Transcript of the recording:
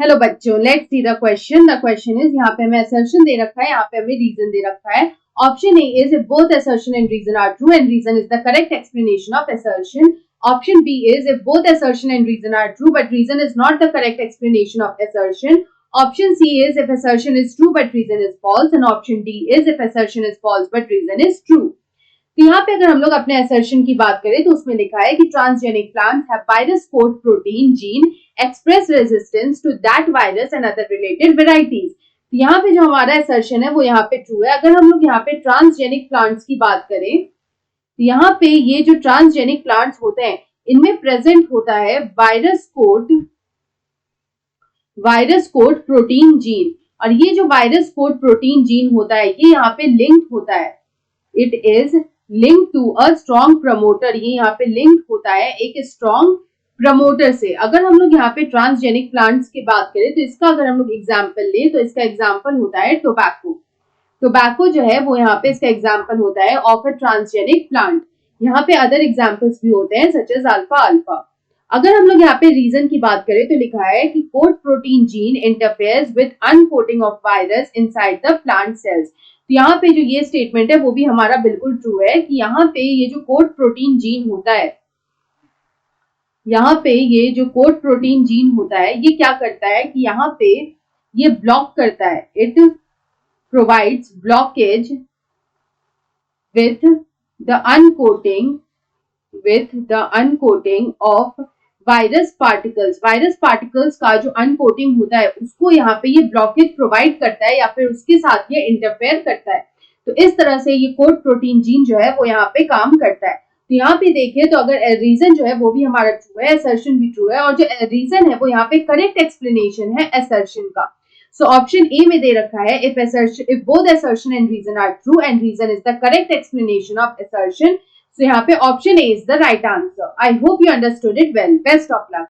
Hello बच्चों, let's see the question. The question is, यहाँ पे हमें असर्शन दे रखा है, यहाँ पे हमें रीजन दे रखा है। Option A is if both assertion and reason are true and reason is the correct explanation of assertion. Option B is if both assertion and reason are true but reason is not the correct explanation of assertion. Option C is if assertion is true but reason is false and option D is if assertion is false but reason is true. तो यहाँ पे अगर हम लोग अपने assertion की बात करें तो उसमें लिखा है कि transgenic plants have virus code protein gene express resistance to that virus and other related varieties. तो यहाँ पे जो हमारा असर्शन है वो यहाँ पे ट्रू है। अगर हम लोग यहाँ पे ट्रांसजेनिक प्लांट्स की बात करें तो यहाँ पे ये जो ट्रांसजेनिक प्लांट्स होते हैं इनमें प्रेजेंट होता है वायरस कोड प्रोटीन जीन, और ये जो वायरस कोड प्रोटीन जीन होता है ये यहाँ पे लिंक्ड होता है। It is link to a strong promoter. ये यहाँ पे लिंक होता है एक स्ट्रॉन्ग प्रमोटर से। अगर हम लोग यहाँ पे ट्रांसजेनिक प्लांट्स की बात करें तो इसका अगर हम लोग एग्जाम्पल ले तो इसका एग्जाम्पल होता है टोबैको। टोबैको जो है वो यहाँ पे इसका एग्जाम्पल होता है ऑफ अ ट्रांसजेनिक प्लांट। यहाँ पे अदर एग्जाम्पल्स भी होते हैं सच एज अल्फा अल्फा। अगर हम लोग यहाँ पे रीजन की बात करें तो लिखा है कि coat protein gene interferes with uncoating of virus inside the plant cells. तो यहाँ पे जो ये स्टेटमेंट है वो भी हमारा बिल्कुल ट्रू है कि यहाँ पे ये जो कोड प्रोटीन जीन होता है, यहाँ पे ये जो कोड प्रोटीन जीन होता है ये क्या करता है कि यहाँ पे ये ब्लॉक करता है। It provides blockage with the uncoating of virus particles का जो अनकोटिंग होता है उसको यहाँ पे ये ब्लॉकेज प्रोवाइड करता है या फिर उसके साथ ये इंटरफेयर करता है। तो इस तरह से ये कोड प्रोटीन जीन जो है वो यहाँ पे काम करता है। तो यहाँ पे देखिए तो अगर रीजन जो है वो भी हमारा ट्रू है, असर्शन भी ट्रू है, और जो रीजन है वो यहाँ पे करेक्ट एक्सप्लेनेशन है असर्शन का। सो ऑप्शन ए में दे रखा है if both assertion and reason are true and reason is the correct explanation of assertion. So यहाँ पे option A is the right answer. I hope you understood it well. Best of luck.